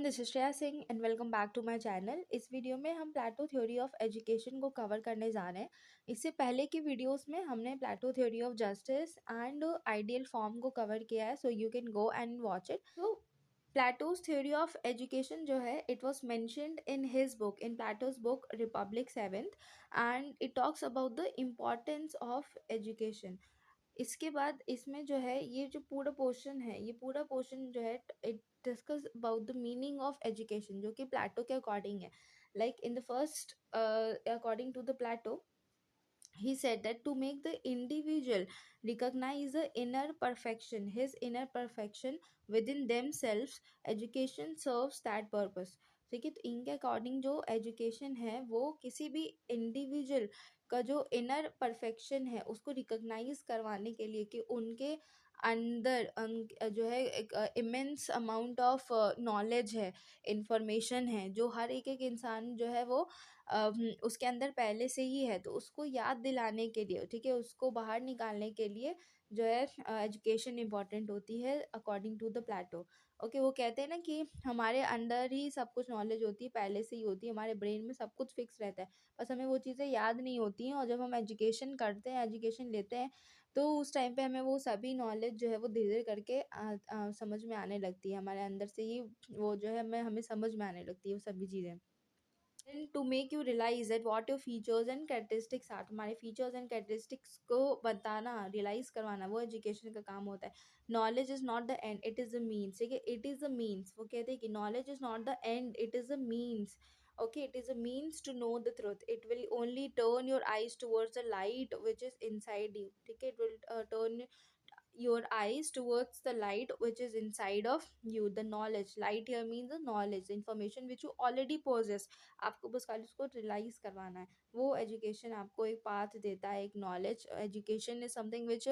This is Shreya Singh and welcome back to my channel. इस video में हम प्लेटो थ्योरी ऑफ एजुकेशन को cover करने जा रहे हैं। इससे पहले की वीडियोस में हमने Plato theory of justice and ideal form को कवर किया है, so you can go and watch it. तो प्लेटोज थ्योरी ऑफ एजुकेशन जो है it was mentioned in his book, in Plato's book Republic seventh, and it talks about the importance of education. इसके बाद इसमें जो है ये जो पूरा पोर्शन है, ये पूरा पोर्शन जो है it discuss about the meaning of education, जो कि प्लेटो के अकॉर्डिंग है। Like in the first, according to the Plato, he said that to make the individual recognize the inner perfection, his inner perfection within themselves, education serves that purpose। ठीक है, तो इनके according जो education है वो किसी भी इंडिविजुअल का जो इनर परफेक्शन है उसको रिकॉग्नाइज करवाने के लिए कि उनके अंदर जो है एक इमेंस अमाउंट ऑफ नॉलेज है, इंफॉर्मेशन है, जो हर एक इंसान जो है वो उसके अंदर पहले से ही है, तो उसको याद दिलाने के लिए, ठीक है, उसको बाहर निकालने के लिए जो है एजुकेशन इम्पॉर्टेंट होती है according to the Plato. Okay, वो कहते हैं ना कि हमारे अंदर ही सब कुछ नॉलेज होती है, पहले से ही होती है, हमारे ब्रेन में सब कुछ फिक्स रहता है, बस हमें वो चीज़ें याद नहीं होती हैं। और जब हम एजुकेशन करते हैं, एजुकेशन लेते हैं, तो उस टाइम पे हमें वो सभी नॉलेज जो है वो धीरे धीरे करके समझ में आने लगती है, हमारे अंदर से ही वो जो है हमें समझ में आने लगती है वो सभी चीज़ें। Then to make you realize that what your features and characteristics are, तुम्हारे features and characteristics को बताना, realize करवाना, वो education का काम होता है। Knowledge is not the end, it is the means। ठीक है, it is the means। वो कहते हैं कि knowledge is not the end, it is the means। Okay, it is a means to know the truth। It will only turn your eyes towards the light which is inside you। ठीक है, it will turn your eyes towards the light which is inside of you, the knowledge। Light here means the knowledge, the information which you already possess। आपको बस खाली उसको realise करवाना है। वो education आपको एक पाथ देता है, एक knowledge. Education is something which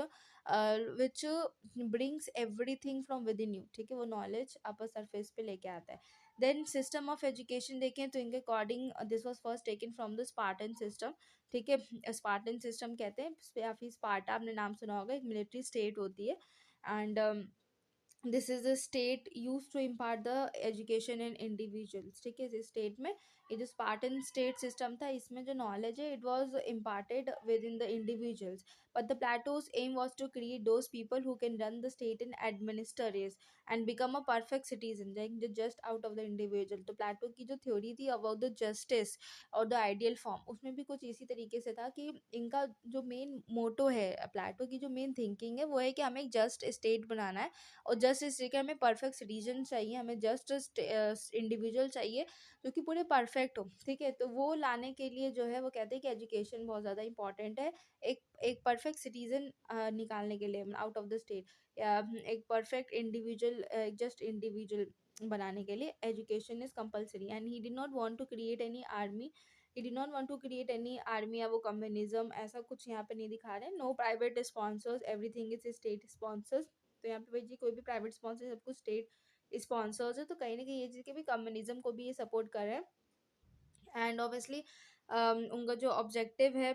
brings everything from with in you. ठीक है, वो नॉलेज आप सरफेस पे लेके आता है। देन सिस्टम ऑफ एजुकेशन देखें तो इनके according this was first taken from the Spartan system. ठीक है, स्पार्टन सिस्टम कहते हैं, या फिर स्पार्टा, आपने नाम सुना होगा, एक मिलिट्री स्टेट होती है। And this is the state use to impart the education in individuals. ठीक है, इस स्टेट में, ये जो स्पार्टन स्टेट सिस्टम था, इसमें जो नॉलेज है it was imparted within the individuals, but the Plato's aim was to create those people who can run the state and administer is and become a perfect citizen, जो just out of the individual. तो Plato की जो theory थी about the justice और the ideal form, उसमें भी कुछ इसी तरीके से था कि इनका जो मेन मोटो है, प्लेटो की जो मेन थिंकिंग है वो है कि हमें एक जस्ट स्टेट बनाना है, और जस्ट इस जगह हमें परफेक्ट सिटीजन चाहिए, हमें जस्ट इंडिविजुअल चाहिए जो कि पूरे परफेक्ट हो। ठीक है, तो वो लाने के लिए जो है वो कहते हैं कि एजुकेशन बहुत ज़्यादा इंपॉर्टेंट है, एक एक परफेक्ट सिटीजन निकालने के लिए आउट ऑफ द स्टेट, या एक परफेक्ट इंडिविजुअल, जस्ट इंडिविजुअल बनाने के लिए education is compulsory. And he did not want to create any army, he did not want to create any army या वो कम्युनिज्म, ऐसा कुछ यहाँ पे नहीं दिखा रहे हैं। No private sponsors, everything is state sponsors. तो यहाँ पे भाई जी कोई भी प्राइवेट स्पॉन्सर, सब कुछ स्टेट स्पॉन्सर्स है, तो कहीं ना कहीं ये चीज़ के भी कम्युनिज्म को भी ये सपोर्ट कर रहे हैं। एंड ऑब्वियसली उनका जो ऑब्जेक्टिव है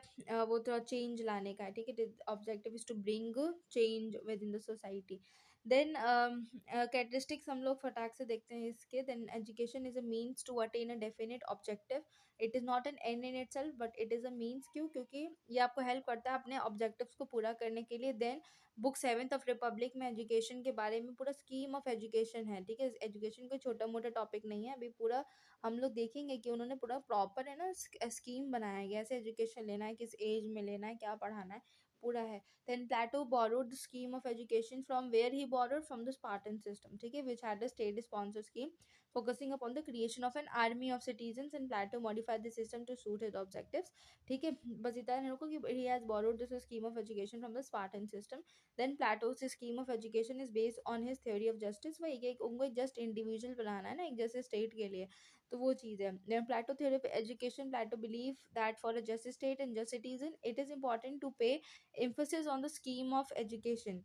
वो थोड़ा चेंज लाने का है। ठीक है, objective is to bring change within the society. Then characteristics हम लोग फटाक से देखते हैं इसके। Then education is a means to attain a definite objective, it is not an end in itself but it is a means. क्यों? क्योंकि ये आपको हेल्प करता है अपने ऑब्जेक्टिव्स को पूरा करने के लिए। Then book seventh of Republic में एजुकेशन के बारे में पूरा स्कीम ऑफ एजुकेशन है। ठीक है, एजुकेशन कोई छोटा मोटा टॉपिक नहीं है, अभी पूरा हम लोग देखेंगे कि उन्होंने पूरा प्रॉपर है ना स्कीम बनाया गया, ऐसे एजुकेशन लेना है, किस एज में लेना है, क्या पढ़ाना है, पूरा है। Then Plato borrowed the scheme of education from where he borrowed from the Spartan system, ठीक है, which had a state sponsor scheme focusing upon the creation of an army of citizens, and Plato modified the system to suit his objectives। ठीक है, बस इतना है को कि he has borrowed this scheme of education from the Spartan system। then Plato's scheme of education is based on his theory of justice। वही कि उनको एक जस्ट इंडिविजुअल बनाना है ना, एक जैसे स्टेट के लिए, तो वो चीज़ है। Then Plato theory of education, Plato believe that for a just state and just citizen it is important to pay emphasis on the scheme of education।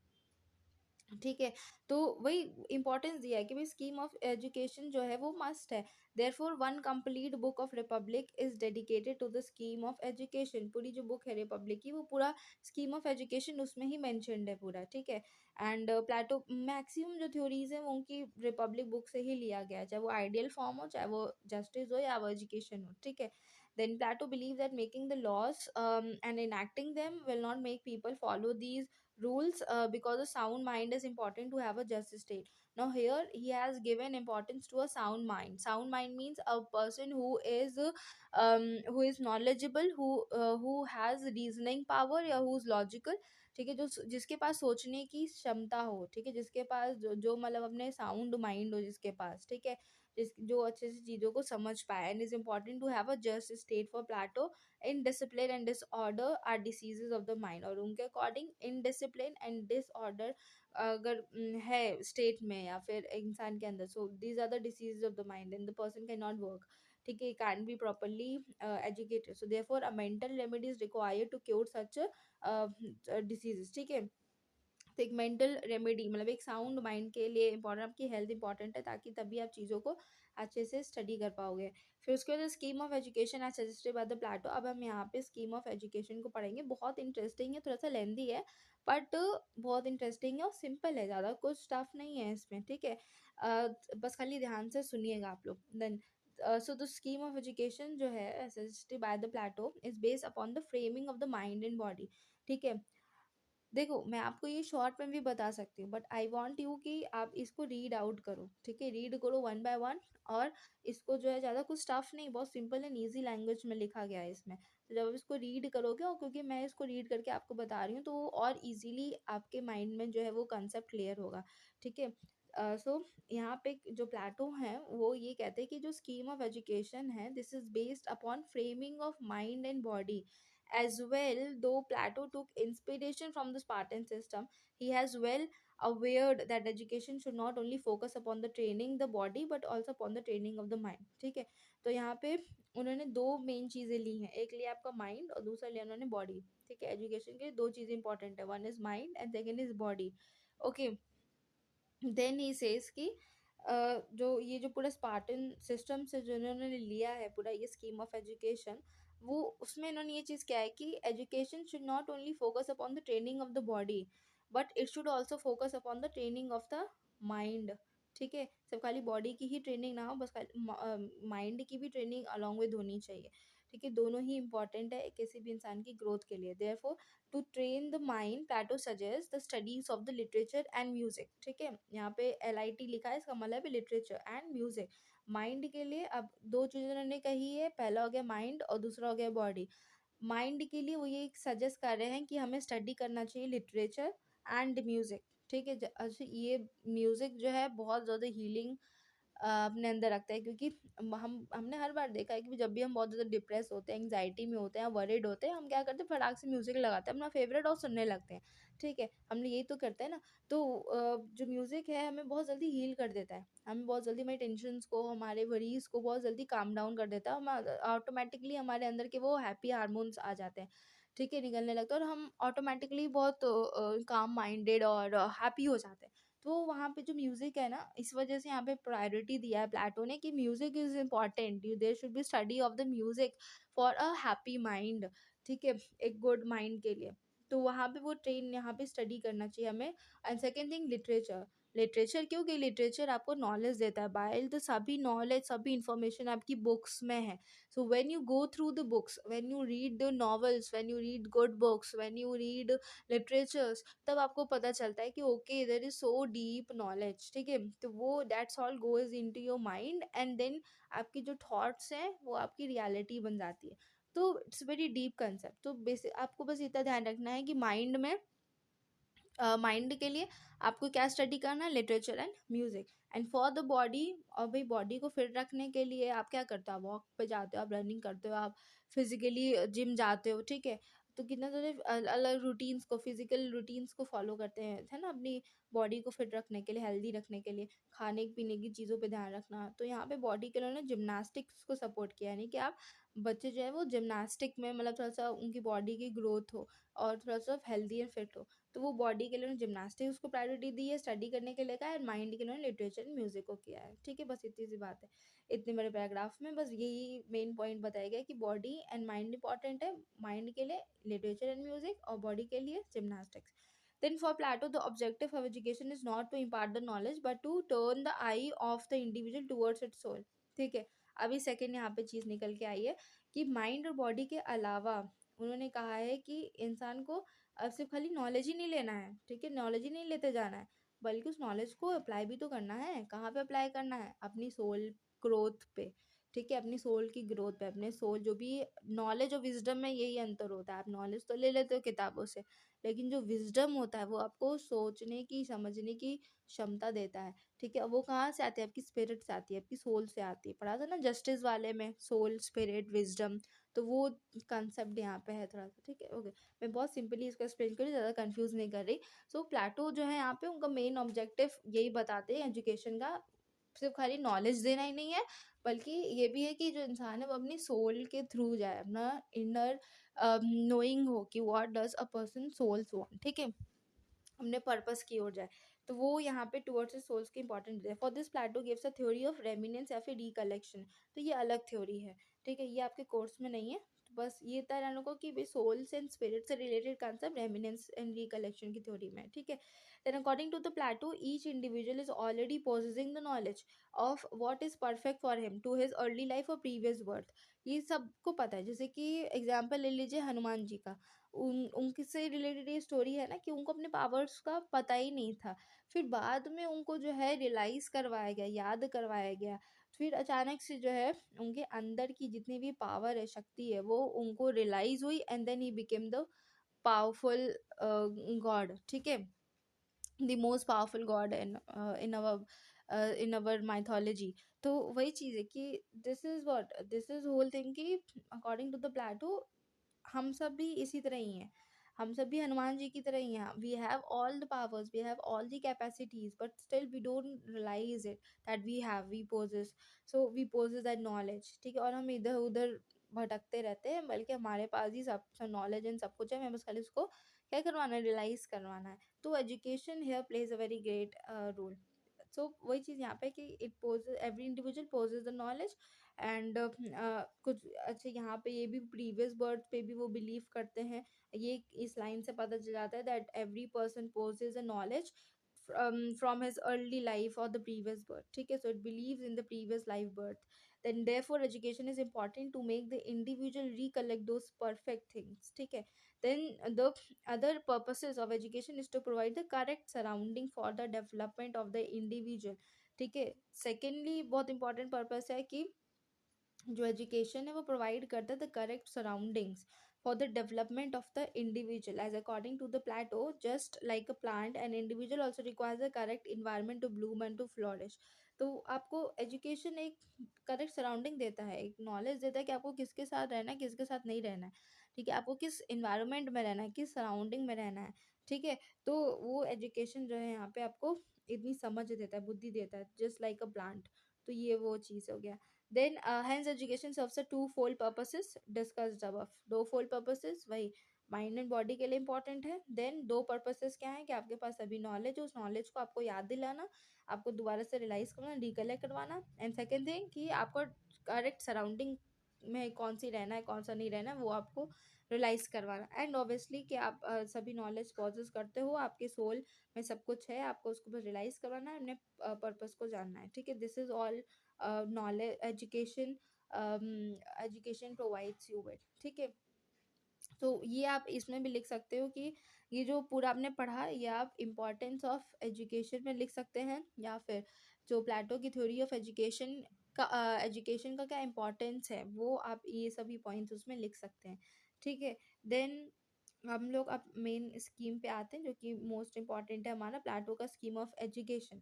ठीक है। तो वही इंपॉर्टेंस दिया है कि भाई स्कीम ऑफ एजुकेशन जो है वो मस्ट है। Therefore one complete book of Republic is dedicated to the scheme of education. पूरी जो बुक है रिपब्लिक की वो पूरा स्कीम ऑफ एजुकेशन उसमें ही मेंशन्ड है पूरा, ठीक है। एंड प्लेटो मैक्सिमम जो थ्योरीज है वो उनकी रिपब्लिक बुक से ही लिया गया है, चाहे वो आइडियल फॉर्म हो, चाहे वो जस्टिस हो, या वो एजुकेशन हो, ठीक है। Then Plato believed that making the laws and enacting them will not make people follow these rules because a sound mind is important to have a just state. Now here he has given importance to a sound mind. Sound mind means a person who is knowledgeable, who has reasoning power या who's logical, ठीक है, जो जिसके पास सोचने की क्षमता हो, ठीक है, जिसके पास जो मतलब अपने साउंड माइंड हो जिसके पास, ठीक है, जो अच्छे से चीज़ों को समझ पाए। And is important to have a just state for Plato. Indiscipline and disorder are diseases of the mind. और उनके अकॉर्डिंग इनडिसिप्लिन एंड डिसऑर्डर अगर है स्टेट में या फिर इंसान के अंदर, so these are the diseases of the mind and the person can not work, ठीक है, can be properly educated. So therefore a mental remedy is required to cure such diseases, ठीक है। तो एक मेंटल रेमेडी मतलब एक sound mind के लिए इम्पोर्टेंट, आपकी हेल्थ इंपॉर्टेंट है, ताकि तभी आप चीज़ों को अच्छे से स्टडी कर पाओगे। फिर उसके बाद scheme of education as suggested by the Plato. अब हम यहाँ पे स्कीम ऑफ एजुकेशन को पढ़ेंगे, बहुत इंटरेस्टिंग है, थोड़ा सा लेंदी है, बट बहुत इंटरेस्टिंग है और सिंपल है, ज़्यादा कुछ टफ नहीं है इसमें, ठीक है। बस खाली ध्यान से सुनिएगा आप लोग। Then so the scheme of education जो है suggested by the Plato is based upon the framing of the mind and body, ठीक है। देखो मैं आपको ये शॉर्ट में भी बता सकती हूँ, बट आई वॉन्ट यू कि आप इसको रीड आउट करो, ठीक है, रीड करो वन बाय वन। और इसको जो है ज़्यादा कुछ टफ नहीं, बहुत सिंपल एंड ईजी लैंग्वेज में लिखा गया है इसमें। तो जब आप इसको रीड करोगे, और क्योंकि मैं इसको रीड करके आपको बता रही हूँ, तो वो और इजीली आपके माइंड में जो है वो कंसेप्ट क्लियर होगा, ठीक है। सो यहाँ पे जो प्लेटो है वो ये कहते हैं कि जो स्कीम ऑफ एजुकेशन है, this is based upon framing of mind and body as well. Though Plato took inspiration from the Spartan system, he has well aware that education should not only focus upon the training the body but also upon the training of the mind, ठीक है। तो यहाँ पे उन्होंने दो main चीज़ें ली हैं, एक लिया आपका माइंड और दूसरा लिया उन्होंने बॉडी, ठीक है। एजुकेशन के लिए दो चीज़ें इंपॉर्टेंट है, one is mind and second is body, okay. Then he says कि जो ये जो पूरा स्पार्टन सिस्टम से जो इन्होंने लिया है पूरा ये स्कीम ऑफ एजुकेशन, वो उसमें इन्होंने ये चीज़ क्या है कि education should not only focus upon the training of the body, but it should also focus upon the training of the mind, ठीक है। सिर्फ खाली बॉडी की ही ट्रेनिंग ना हो, बस माइंड की भी ट्रेनिंग अलॉन्ग विद होनी चाहिए, ठीक है। दोनों ही इंपॉर्टेंट है किसी भी इंसान की ग्रोथ के लिए। Therefore to train the mind Plato suggest the studies of the literature and music, ठीक है। यहाँ पे LIT लिखा है, इसका मतलब है लिटरेचर एंड म्यूजिक। माइंड के लिए अब दो चीज़ें उन्होंने कही है, पहला हो गया माइंड और दूसरा हो गया बॉडी। माइंड के लिए वो ये सजेस्ट कर रहे हैं कि हमें स्टडी करना चाहिए लिटरेचर एंड म्यूजिक, ठीक है। अच्छा ये म्यूजिक जो है बहुत ज़्यादा हीलिंग अपने अंदर रखता है, क्योंकि हमने हर बार देखा है कि जब भी हम बहुत ज़्यादा डिप्रेस होते हैं, एंग्जाइटी में होते हैं, वरिड होते हैं, हम क्या करते हैं, फटाक से म्यूज़िक लगाते हैं अपना फेवरेट और सुनने लगते हैं, ठीक है। हम यही तो करते हैं ना। तो जो म्यूज़िक है हमें बहुत जल्दी हील कर देता है, हमें बहुत जल्दी हमारे टेंशन्स को, हमारे वरीज को बहुत जल्दी काम डाउन कर देता है, हम ऑटोमेटिकली हमारे अंदर के वो हैप्पी हार्मोन्स आ जाते हैं, ठीक है, निकलने लगता है, और हम ऑटोमेटिकली बहुत काम माइंडेड और हैप्पी हो जाते हैं। तो वहाँ पे जो म्यूज़िक है ना, इस वजह से यहाँ पे प्रायोरिटी दिया है प्लेटो ने कि music is important, there should be study of the music for a happy mind, ठीक है, एक गुड माइंड के लिए। तो वहाँ पे वो ट्रेन यहाँ पे स्टडी करना चाहिए हमें। And second thing literature. Literature क्योंकि लिटरेचर आपको नॉलेज देता है, बाइल तो सभी नॉलेज सभी इंफॉर्मेशन आपकी बुक्स में है। So when you go through the books, when you read the novels, when you read good books, when you read literatures, तब आपको पता चलता है कि okay there is so deep knowledge, ठीक है। तो वो that's all goes into your mind and then आपकी जो थॉट्स हैं वो आपकी रियलिटी बन जाती है। तो इट्स वेरी डीप कंसेप्ट। तो बेसिक आपको बस इतना ध्यान रखना है कि माइंड में माइंड के लिए आपको क्या स्टडी करना है, literature and music. And for the body, और भाई बॉडी को फिट रखने के लिए आप क्या करते हो, आप वॉक पे जाते हो, आप रनिंग करते हो, आप फिजिकली जिम जाते हो, ठीक है। तो कितना सारे अलग रूटीन्स को, फिजिकल रूटीन्स को फॉलो करते हैं, है ना, अपनी बॉडी को फिट रखने के लिए, हेल्दी रखने के लिए, खाने पीने की चीज़ों पे ध्यान रखना। तो यहाँ पे बॉडी के लिए ना जिमनास्टिक्स को सपोर्ट किया, यानी कि आप बच्चे जो है वो जिमनास्टिक में मतलब थोड़ा-सा उनकी बॉडी की ग्रोथ हो और थोड़ा-सा हेल्दी एंड फिट हो। तो वो बॉडी के लिए उन्होंने जिमनास्टिक्स को प्रायोरिटी दी है, स्टडी करने के लिए कहा है, और माइंड के लिए उन्होंने लिटरेचर एंड म्यूज़िक को किया है। ठीक है, बस इतनी सी बात है। इतने बड़े पैराग्राफ में बस यही मेन पॉइंट बताया गया है कि बॉडी एंड माइंड इंपॉर्टेंट है, माइंड के लिए लिटरेचर एंड म्यूज़िक और बॉडी के लिए gymnastics. Then for Plato, the objective of education is not to impart the knowledge but to turn the eye of the individual towards its soul. ठीक है, अभी second यहाँ पे चीज़ निकल के आई है कि माइंड और बॉडी के अलावा उन्होंने कहा है कि इंसान को सिर्फ खाली नॉलेज ही नहीं लेना है, ठीक है, नॉलेज ही नहीं लेते जाना है, बल्कि उस नॉलेज को अप्लाई भी तो करना है। कहाँ पे अप्लाई करना है? अपनी सोल ग्रोथ पे, ठीक है, अपनी सोल की ग्रोथ पे, अपने सोल जो भी नॉलेज और विजडम में यही अंतर होता है। आप नॉलेज तो ले लेते हो किताबों से, लेकिन जो विजडम होता है वो आपको सोचने की, समझने की क्षमता देता है। ठीक है, वो कहाँ से आती है? आपकी स्पिरिट से आती है, आपकी सोल से आती है। पढ़ा था ना जस्टिस वाले में, सोल, स्पिरिट, विजडम। तो वो कंसेप्ट यहाँ पे है थोड़ा सा। ठीक है, ओके, मैं बहुत सिंपली इसको एक्सप्लेन करी, ज़्यादा कंफ्यूज नहीं कर रही। सो प्लेटो जो है यहाँ पे उनका मेन ऑब्जेक्टिव यही बताते हैं एजुकेशन का, सिर्फ खाली नॉलेज देना ही नहीं है, बल्कि ये भी है कि जो इंसान है वो अपनी सोल के थ्रू जाए, अपना इनर नोइंग हो कि what does a person souls want. ठीक है, अपने पर्पस की ओर जाए। तो वो यहाँ पे टुवर्ड्स सोल्स की इंपॉर्टेंट है। For this Plato gives a theory of reminiscence या फिर रिकलेक्शन। तो ये अलग थ्योरी है, ठीक है, ये आपके कोर्स में नहीं है। तो बस ये था इन लोगों की भी सोल्स एंड स्पिरिट से related concept reminiscence and recollection की थ्योरी में। ठीक है, then according to the Plato each individual is already possessing the knowledge of what is perfect for him to his early life और previous birth. ये सबको पता है। जैसे कि एग्जाम्पल ले लीजिए हनुमान जी का, उनके से रिलेटेड ये स्टोरी है ना कि उनको अपने पावर्स का पता ही नहीं था। फिर बाद में उनको जो है रियलाइज करवाया गया, याद करवाया गया। फिर अचानक से जो है उनके अंदर की जितनी भी पावर है, शक्ति है, वो उनको रियलाइज हुई and then he became the powerful god. ठीक है, the most powerful god in our mythology. तो वही चीज़ है कि दिस इज होल थिंग कि अकॉर्डिंग टू द प्लेटो हम सब भी इसी तरह ही हैं। हम सब भी हनुमान जी की तरह ही हैं। We have all the powers, we have all the capacities, but still we don't realize it that we possess, so we possess that knowledge. ठीक है, और हम इधर उधर भटकते रहते हैं, बल्कि हमारे पास ही सब नॉलेज एंड सब कुछ है, हमें बस खाली उसको क्या करवाना है, रियलाइज करवाना है। तो education here plays a very great role. So वही चीज़ यहाँ पे कि it possess, every individual possess the knowledge and कुछ अच्छा यहाँ पे ये भी प्रीवियस बर्थ पे भी वो बिलीव करते हैं। ये इस लाइन से पता चल जाता है that every person possess a knowledge from his early life or the previous birth. ठीक है, so it believes in the previous life birth. Then therefore education is important to make the individual recollect those perfect things. ठीक है, then the other purposes of education is to provide the correct surrounding for the development of the individual. ठीक है, secondly बहुत important purpose है कि जो education है वो प्रोवाइड करता है the correct surroundings for the development of the individual as according to the Plato just like a plant an individual also requires the correct environment to bloom and to flourish. तो आपको education एक correct surrounding देता है, एक knowledge देता है कि आपको किसके साथ रहना है, किसके साथ नहीं रहना है। ठीक है, आपको किस इन्वायरमेंट में रहना है, किस सराउंडिंग में रहना है। ठीक है, तो वो एजुकेशन जो है यहाँ पे आपको इतनी समझ देता है, बुद्धि देता है, जस्ट लाइक अ प्लांट। तो ये वो चीज़ हो गया। Then hence education serves a two-fold purposes discussed above. दो fold purposes वही माइंड एंड बॉडी के लिए इंपॉर्टेंट है। देन दो पर्पसेस क्या है कि आपके पास अभी नॉलेज है, उस नॉलेज को आपको याद दिलाना, आपको दोबारा से रियलाइज करवाना, रिकलेक्ट करवाना। एंड सेकेंड थिंग कि आपको करेक्ट सराउंडिंग में कौन सी रहना है, कौन सा नहीं रहना है, वो आपको रियलाइज करवाना। एंड ऑब्वियसली कि आप सभी नॉलेज पॉजेस करते हो, आपके सोल में सब कुछ है, आपको उसको बस रियलाइज करवाना है, अपने पर्पस को जानना है। ठीक है, this is all knowledge education provides you with। ठीक है, तो ये आप इसमें भी लिख सकते हो कि ये जो पूरा आपने पढ़ा ये आप इम्पोर्टेंस ऑफ एजुकेशन में लिख सकते हैं, या फिर जो प्लेटो की थ्योरी ऑफ एजुकेशन का क्या इम्पोर्टेंस है वो आप ये सभी पॉइंट्स उसमें लिख सकते हैं। ठीक है, देन हम लोग अब मेन स्कीम पे आते हैं जो कि मोस्ट इम्पॉर्टेंट है हमारा प्लेटो का स्कीम ऑफ एजुकेशन।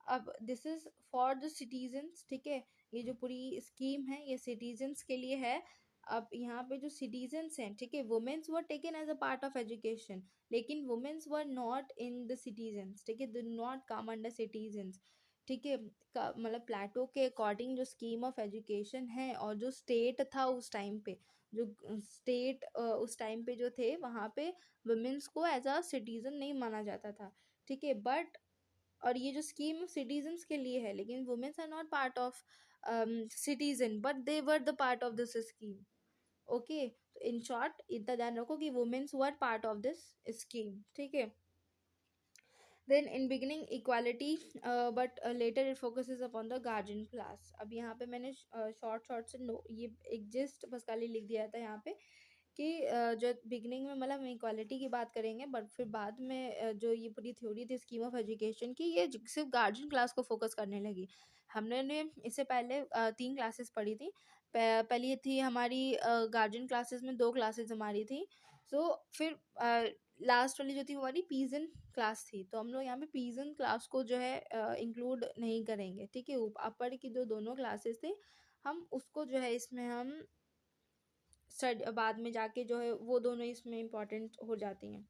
अब this is for the citizens. ठीक है, ये जो पूरी स्कीम है ये सिटीजन्स के लिए है। अब यहाँ पे जो सिटीजन्स हैं, ठीक है, women's were taken as a part of education, लेकिन women's were not in the citizens. ठीक है, they not come under citizens. ठीक है। मतलब प्लेटो के अकॉर्डिंग जो स्कीम ऑफ एजुकेशन है और जो स्टेट था उस टाइम पे, जो स्टेट उस टाइम पे जो थे वहाँ पे वुमेन्स को एज अ सिटीजन नहीं माना जाता था। ठीक है, बट और ये जो स्कीम सिटीजन्स के लिए है, लेकिन womens are not part of citizen, but they were the part of this scheme. Okay, तो इन शॉर्ट इतना ध्यान रखो कि womens were part of this scheme. ठीक है। Then in beginning equality, but later it focuses upon the guardian class. अब यहाँ पे मैंने शॉर्ट शॉर्ट से नो ये एक जस्ट बस खाली लिख दिया था यहाँ पे कि जो बिगनिंग में मतलब हम इक्वालिटी की बात करेंगे, बट फिर बाद में जो ये पूरी थ्योरी थी स्कीम ऑफ एजुकेशन की, ये सिर्फ गार्जियन क्लास को फोकस करने लगी। हमने ने इससे पहले 3 क्लासेस पढ़ी थी। पहली थी हमारी गार्जियन क्लासेस में 2 क्लासेस हमारी थी। सो फिर लास्ट वाली जो थी वो हमारी पीजन क्लास थी, तो हम लोग यहाँ पे पीजन क्लास को जो है इंक्लूड नहीं करेंगे। ठीक है, अपर की जो दोनों क्लासेस थे हम उसको जो है इसमें हम बाद में जाके जो है वो दोनों इसमें इम्पोर्टेंट हो जाती हैं।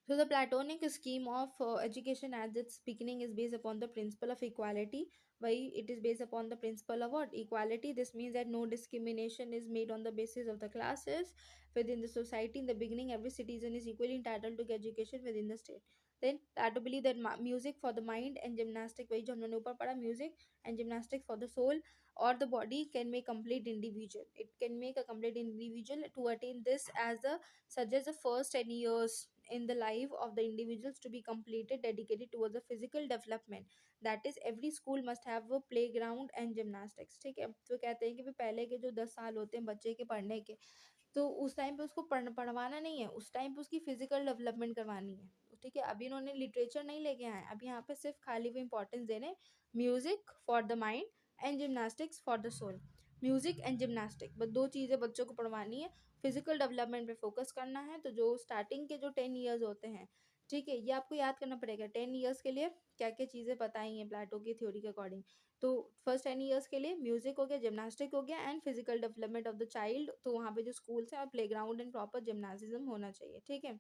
So the Platonic scheme of education at its beginning is based upon the principle of equality. Why it is based upon the principle of what? Equality. This means that no discrimination is made on the basis of the classes within the society. In the beginning, every citizen is equally entitled to education within the state. Then Plato believe that music for the mind and gymnastic, वही जो हमने ऊपर पढ़ा, music and gymnastics for the soul or the body can make complete individual. It can make a complete individual. To attain this, as the suggests the first 10 years in the life of the individuals to be completed dedicated towards the physical development, that is every school must have a playground and gymnastics। ठीक है, तो कहते हैं कि पहले के जो 10 साल होते हैं बच्चे के पढ़ने के, तो उस टाइम पे उसको पढ़वाना नहीं है, उस टाइम पे उसकी फिजिकल डेवलपमेंट करवानी है। ठीक है, अभी इन्होंने लिटरेचर नहीं लेके आए, अभी यहाँ पे सिर्फ खाली वो इंपॉर्टेंस दे रहे हैं music for the mind and gymnastics for the soul. Music and gymnastic बस 2 चीज़ें बच्चों को पढ़वानी है। फिजिकल डेवलपमेंट पे फोकस करना है, तो जो स्टार्टिंग के जो 10 ईयर्स होते हैं, ठीक है, ये आपको याद करना पड़ेगा 10 ईयर्स के लिए क्या क्या चीज़ें बताई हैं प्लेटो की थ्योरी के अकॉर्डिंग। तो फर्स्ट 10 ईयर्स के लिए म्यूजिक हो गया, जिमनास्टिक हो गया and physical development of the child, तो वहाँ पे जो स्कूल्स हैं और playground and proper gymnasium होना चाहिए। ठीक है।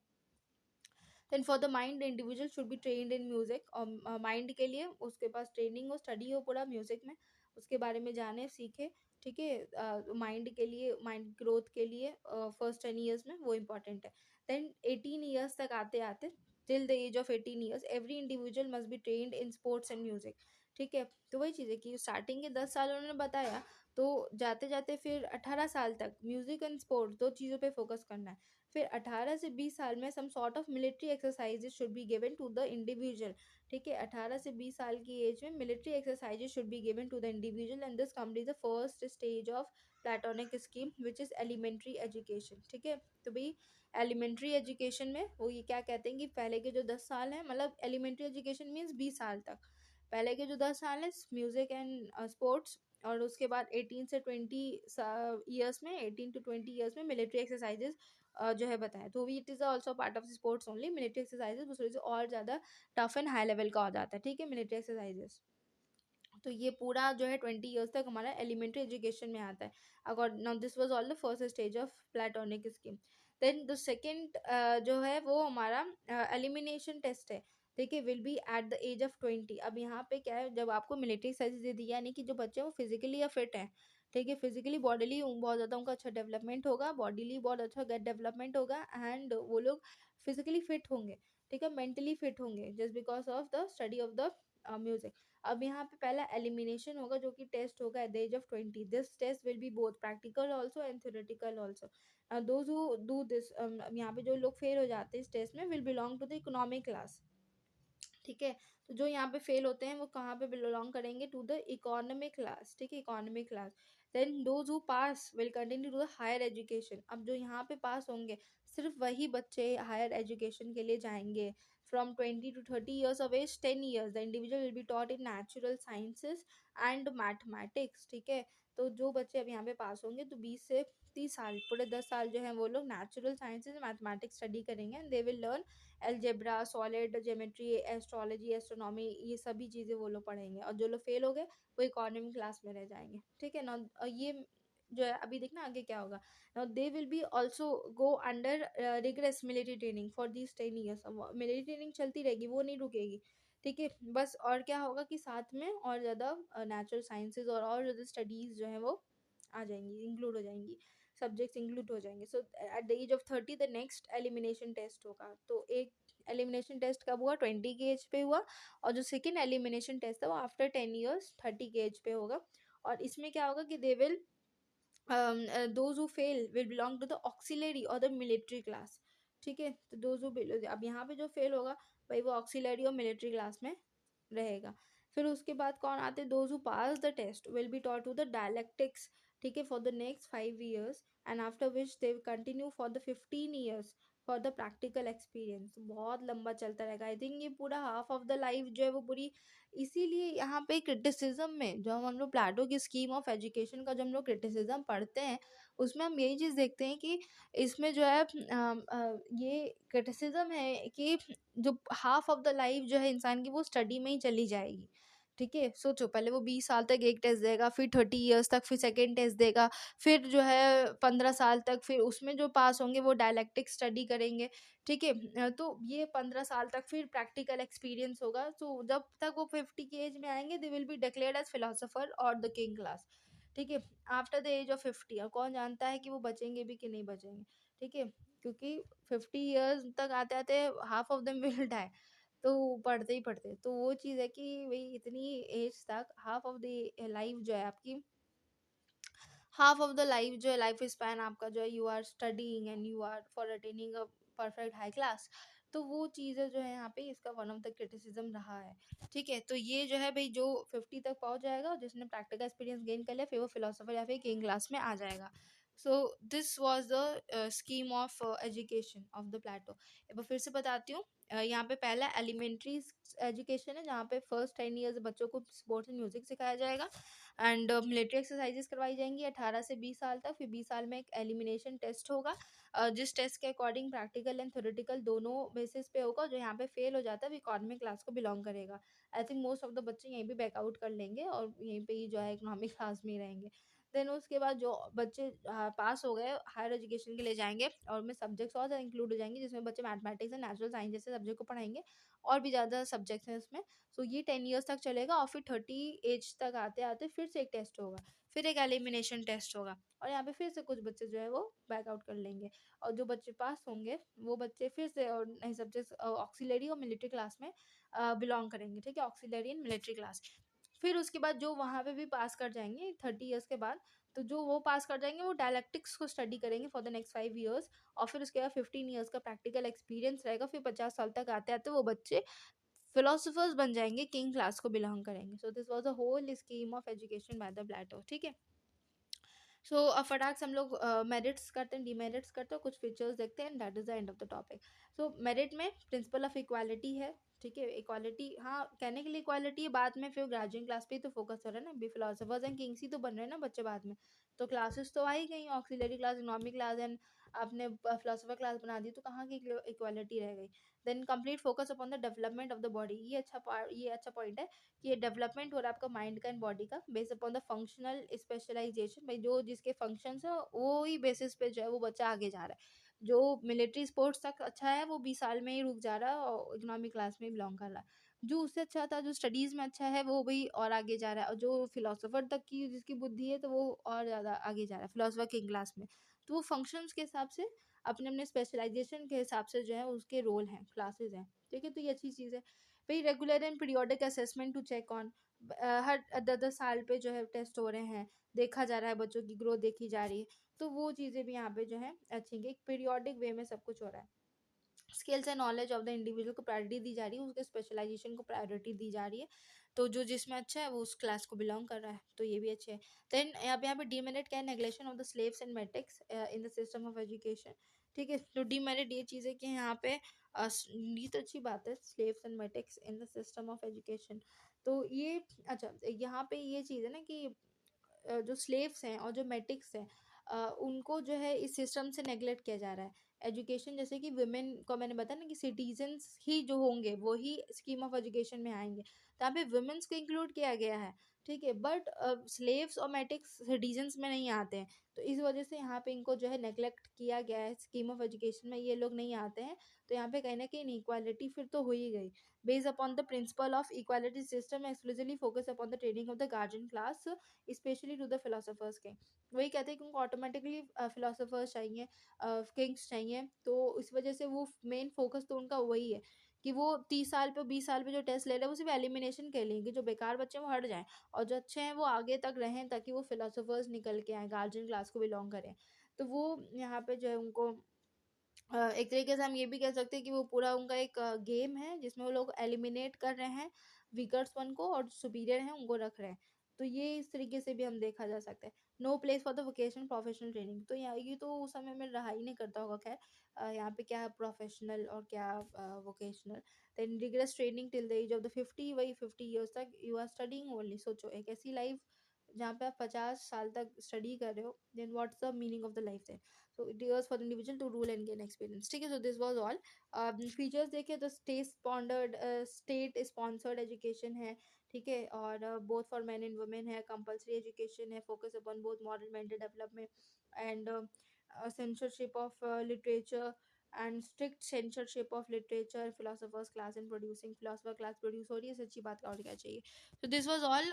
Then for the mind individual should be trained in music, और माइंड के लिए उसके पास ट्रेनिंग हो, स्टडी हो पूरा म्यूजिक में, उसके बारे में जाने सीखे। ठीक है, माइंड के लिए, माइंड ग्रोथ के लिए फर्स्ट 10 ईयर्स में वो इम्पॉर्टेंट है। देन 18 ईयर्स तक आते आते, till the age of 18 years every individual must be trained in sports and music. ठीक है, तो वही चीज़ है कि स्टार्टिंग के 10 साल उन्होंने बताया, तो जाते जाते फिर 18 साल तक म्यूजिक एंड स्पोर्ट्स 2 चीज़ों पे फोकस करना है। फिर 18 से 20 साल में some sort of military exercises should be given to the individual. ठीक है, 18 से 20 साल की एज में military exercises should be given to the individual, and this complete the first stage of Platonic scheme which is elementary education. ठीक है, तो भाई एलिमेंट्री एजुकेशन में वो ये क्या कहते हैं कि पहले के जो 10 साल हैं, मतलब एलिमेंट्री एजुकेशन मीन्स 20 साल तक, पहले के जो 10 साल है म्यूजिक एंड स्पोर्ट्स, और उसके बाद 18 से 20 ईयर्स में, 18 to 20 ईयर्स में मिलिट्री एक्सरसाइजेज जो है बताएं। तो it is also part of sports only, military exercises दूसरे से और ज़्यादा टफ एंड हाई लेवल का हो जाता है। ठीक है, मिलिट्री एक्सरसाइजेज, तो ये पूरा जो है 20 ईयर्स तक हमारा एलिमेंट्री एजुकेशन में आता है। Accord now this was all the first stage of Platonic scheme. Then the second जो है वो हमारा एलिमिनेशन टेस्ट है। देखिए, will be at the age of 20। अब यहाँ पे क्या है, जब आपको मिलिट्री एक्सरसाइज दे दी, यानी कि जो बच्चे हैं वो फिजिकली या फिट हैं, ठीक है, फिजिकली बॉडीली बहुत ज़्यादा उनका अच्छा डेवलपमेंट होगा, बॉडीली बहुत अच्छा डेवलपमेंट होगा, एंड वो लोग फिजिकली फिट होंगे। ठीक है, मेंटली फिट होंगे just because of the study of the music. अब यहाँ पे पहला एलिमिनेशन होगा जो कि टेस्ट होगा at the age of 20। This test will be both practical also and theoretical also. Those who do this, यहाँ पे जो लोग फेल हो जाते हैं इस टेस्ट में, will belong to the economic class. ठीक है, तो जो यहाँ पे फेल होते हैं वो कहाँ पे बिलोंग करेंगे, टू द इकोनॉमिक क्लास। ठीक है, economic class. Then those who pass will continue to the higher education. अब जो यहाँ पे पास होंगे सिर्फ वही बच्चे हायर एजुकेशन के लिए जाएंगे। From 20 to 30 years of age, 10 years the individual will be taught in natural sciences and mathematics. ठीक है, तो जो बच्चे अब यहाँ पे पास होंगे तो 20 से 30 साल, पूरे 10 साल जो है वो लोग नेचुरल साइंसेज मैथमेटिक्स स्टडी करेंगे, and they will learn algebra, solid geometry, astrology, astronomy, ये सभी चीज़ें वो लोग पढ़ेंगे। और जो लोग फेल हो गए वो इकोनॉमी क्लास में रह जाएंगे। ठीक है ना, और ये जो है अभी देखना आगे क्या होगा। Now they will be also go under regress military training for these 10 years. Military training चलती रहेगी, वो नहीं रुकेगी। ठीक है, बस और क्या होगा कि साथ में और ज़्यादा नेचुरल साइंसेज और ज़्यादा स्टडीज़ जो हैं वो आ जाएंगी, इंक्लूड हो जाएंगी, सब्जेक्ट्स इंक्लूड हो जाएंगे। So at the age of 30 the next elimination test होगा। तो एक एलिमिनेशन टेस्ट कब हुआ? 20 के एज पे हुआ, और जो सेकेंड एलिमिनेशन टेस्ट था वो आफ्टर 10 years 30 के एज पे होगा। और इसमें क्या होगा कि they will those who fail will belong to the auxiliary or the military class। ठीक है, तो those who अब यहाँ पे जो फेल होगा भाई वो ऑक्सिलरी और मिलिट्री क्लास में रहेगा। फिर उसके बाद कौन आते हैं? those who pass the test will be taught to the dialectics, ठीक है, for the next 5 years, and after which they will continue for the 15 years for the practical experience. बहुत लंबा चलता रहेगा। आई थिंक ये पूरा हाफ ऑफ द लाइफ जो है वो पूरी, इसीलिए यहाँ पे क्रिटिसिज्म में जो हम लोग प्लेटो की स्कीम ऑफ एजुकेशन का जो हम लोग क्रिटिसिज्म पढ़ते हैं उसमें हम यही चीज़ देखते हैं कि इसमें जो है ये क्रिटिसिज्म है कि जो हाफ ऑफ द लाइफ जो है इंसान की वो स्टडी में ही चली जाएगी। ठीक है, सोचो पहले वो 20 साल तक एक टेस्ट देगा, फिर 30 years तक फिर सेकेंड टेस्ट देगा, फिर जो है 15 साल तक फिर उसमें जो पास होंगे वो डायलैक्टिक स्टडी करेंगे। ठीक है, तो ये 15 साल तक फिर प्रैक्टिकल एक्सपीरियंस होगा। तो जब तक वो 50 की एज में आएंगे they will be declared as philosopher और द किंग क्लास। ठीक है, आफ्टर द एज ऑफ 50, और कौन जानता है कि वो बचेंगे भी कि नहीं बचेंगे। ठीक है, क्योंकि 50 years तक आते आते half of them will die, तो पढ़ते ही पढ़ते। तो वो चीज़ है कि भाई इतनी एज तक हाफ ऑफ द लाइफ जो है आपकी, हाफ ऑफ द लाइफ जो है लाइफ स्पैन आपका जो है you are studying and you are for attaining a perfect high class. तो वो चीज़ें जो है यहाँ पे इसका वन ऑफ द क्रिटिसिज्म रहा है। ठीक है, तो ये जो है भाई जो 50 तक पहुंच जाएगा और जिसने प्रैक्टिकल एक्सपीरियंस गेन कर लिया फिर वो फिलोसोफर या फिर किंग क्लास में आ जाएगा। So this was the scheme of education of the Plato. एक बार फिर से बताती हूँ। यहाँ पे पहला एलिमेंट्री एजुकेशन है जहाँ पे फर्स्ट 10 years बच्चों को स्पोर्ट्स एंड म्यूजिक सिखाया जाएगा, एंड मिलिट्री एक्सरसाइजेस करवाई जाएंगी 18 से 20 साल तक। फिर 20 साल में एक एलिमिनेशन टेस्ट होगा, जिस टेस्ट के अकॉर्डिंग प्रैक्टिकल एंड थ्योरेटिकल दोनों बेसिस पे होगा। जो यहाँ पे फेल हो जाता है वो इकोनॉमिक क्लास को बिलोंग करेगा। I think most of the बच्चे यहीं पे बैकआउट कर लेंगे और यहीं पे ही जो है इकोनॉमिक क्लास में ही रहेंगे। देन उसके बाद जो बच्चे पास हो गए हायर एजुकेशन के लिए जाएंगे और उनमें सब्जेक्ट्स और ज़्यादा इंक्लूड हो जाएंगे, जिसमें बच्चे मैथमेटिक्स एंड नेचुरल साइंस जैसे सब्जेक्ट को पढ़ाएंगे, और भी ज़्यादा सब्जेक्ट्स हैं उसमें। सो ये 10 years तक चलेगा और फिर 30 एज तक आते आते फिर से एक टेस्ट होगा, फिर एक एलिमिनेशन टेस्ट होगा, और यहाँ पे फिर से कुछ बच्चे जो है वो बैकआउट कर लेंगे। और जो बच्चे पास होंगे वो बच्चे फिर से और नए सब्जेक्ट्स ऑक्सिलरी और मिलिट्री क्लास में बिलोंग करेंगे। ठीक है, ऑक्सिलरी एंड मिलिट्री क्लास। फिर उसके बाद जो वहाँ पे भी पास कर जाएंगे 30 years के बाद, तो जो वो पास कर जाएंगे वो डायलैक्टिक्स को स्टडी करेंगे फॉर द नेक्स्ट 5 years, और फिर उसके बाद 15 years का प्रैक्टिकल एक्सपीरियंस रहेगा। फिर 50 साल तक आते आते वो बच्चे फिलोसोफर्स बन जाएंगे, किंग क्लास को बिलोंग करेंगे। So this was the whole scheme of education by the Plato. ठीक है, सो फटाक से हम लोग मेरिट्स करते हैं, डीमेरिट्स करते हैं, कुछ फीचर्स देखते हैं, that is the end of the topic. So merit में प्रिंसिपल ऑफ इक्वालिटी है। ठीक है, इक्वालिटी हाँ कहने के लिए इक्वालिटी है, बाद में फिर ग्रेजुएट क्लास पे ही तो फोकस हो रहा है ना, अभी फिलोसफर्स एंड किंग्स ही तो बन रहे हैं ना बच्चे बाद में। तो क्लासेस तो आ ही गई, auxiliary class, economic class and आपने फिलोसफर क्लास बना दी, तो कहाँ की इक्वालिटी रह गई। Then complete focus upon the development of the body. ये अच्छा पॉइंट है कि ये डेवलपमेंट हो रहा है आपका माइंड का एंड बॉडी का, based upon the functional specialization. भाई जो जिसके फंक्शंस है वो ही बेसिस पे जो है वो बच्चा आगे जा रहा है। जो मिलिट्री स्पोर्ट्स तक अच्छा है वो 20 साल में ही रुक जा रहा है और इकोनॉमिक क्लास में बिलोंग कर रहा है। जो उससे अच्छा था, जो स्टडीज़ में अच्छा है, वो भाई और आगे जा रहा है, और जो फिलोसोफर तक की जिसकी बुद्धि है तो वो और ज़्यादा आगे जा रहा है फिलोसफर की क्लास में। तो वो फंक्शंस के हिसाब से अपने अपने स्पेशलाइजेशन के हिसाब से जो है उसके रोल हैं, क्लासेस हैं। ठीक है, तो ये अच्छी चीज़ है। भाई regular and periodic assessment to check on, हर 10-10 साल पे जो है टेस्ट हो रहे हैं, देखा जा रहा है बच्चों की ग्रोथ देखी जा रही है। तो वो चीज़ें भी यहाँ पे जो है अच्छी हैं, एक पीरियोडिक वे में सब कुछ हो रहा है। Skills and knowledge of the individual को प्रायोरिटी दी जा रही है, उसके स्पेशलाइजेशन को प्रायोरिटी दी जा रही है। तो जो जिसमें अच्छा है वो उस क्लास को बिलोंग कर रहा है, तो ये भी अच्छे है। देन यहाँ पे डीमेरिट क्या है? Neglection of the slaves and metics in the system of education. ठीक है, तो डीमेरिट ये चीज़ है कि यहाँ पे ये तो अच्छी बात है, slaves and metics in the system of education. तो ये अच्छा यहाँ पे ये चीज़ है ना कि जो स्लेव्स हैं और जो मेटिक्स हैं उनको जो है इस सिस्टम से नेग्लेक्ट किया जा रहा है। एजुकेशन जैसे कि वुमेन को मैंने बताया ना कि सिटीजन्स ही जो होंगे वो ही स्कीम ऑफ एजुकेशन में आएंगे, तो यहाँ पे वुमेन्स को इंक्लूड किया गया है। ठीक है, बट स्लेव्स और मेटिक्स सिटीजन्स में नहीं आते हैं, तो इस वजह से यहाँ पे इनको जो है नेग्लेक्ट किया गया है स्कीम ऑफ एजुकेशन में, ये लोग नहीं आते हैं। तो यहाँ पे कहीं ना कहीं इनइक्वालिटी फिर तो हो ही गई। Based upon the principle of equality system exclusively focus upon the training of the guardian class, specially to the philosophers king. वही कहते हैं कि उनको ऑटोमेटिकली फिलोसोफर्स चाहिए, किंग्स चाहिए, तो इस वजह से वो मेन फोकस तो उनका वही है कि वो 30 साल पे 20 साल पे जो टेस्ट ले रहे हैं वो सिर्फ एलिमिनेशन के लिए, कि जो बेकार बच्चे हैं वो हट जाएं और जो अच्छे हैं वो आगे तक रहें, ताकि वो फिलोसोफर्स निकल के आए, गार्जियन क्लास को बिलोंग करें। तो वो यहाँ पे जो है उनको एक तरीके से हम ये भी कह सकते हैं कि वो पूरा उनका एक गेम है जिसमें वो लोग एलिमिनेट कर रहे हैं वीकर्स वन को, और सुपीरियर हैं उनको रख रहे हैं। तो ये इस तरीके से भी हम देखा जा सकता है। No place for the vocational professional training, तो यहाँ ये तो उस समय में रहा ही नहीं करता होगा। खैर यहाँ पे क्या प्रोफेशनल और क्या vocational. Then rigorous training till the age of the 50, वही 50 ईयर्स तक यू आर स्टडिंग ओनली। सोचो एक ऐसी लाइफ जहाँ पे आप 50 साल तक स्टडी कर रहे हो, then what's the meaning of the life then. So it was for the individual to rule and gain experience, ठीक है। So this was all features देखे तो स्टेट स्पॉन्सर्ड एजुकेशन है, ठीक है, और both for man and women है, compulsory education है, focus upon both moral mental development and censorship of literature and strict censorship of literature, philosophers class in producing, philosopher class produce हो रही है, सच्ची बात और क्या चाहिए। तो दिस वाज ऑल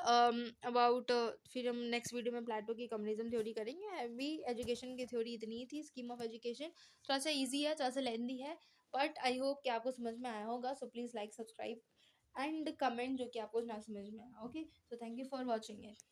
अबाउट। फिर हम नेक्स्ट वीडियो में प्लेटो की कम्युनिज्म थ्योरी करेंगे। अभी एजुकेशन की थ्योरी इतनी ही थी, स्कीम ऑफ एजुकेशन थोड़ा सा इजी है, थोड़ा सा लेंदी है, बट आई होप कि आपको समझ में आया होगा। So please like, subscribe and comment जो कि आपको ना समझ में आया। Okay, so thank you for watching it.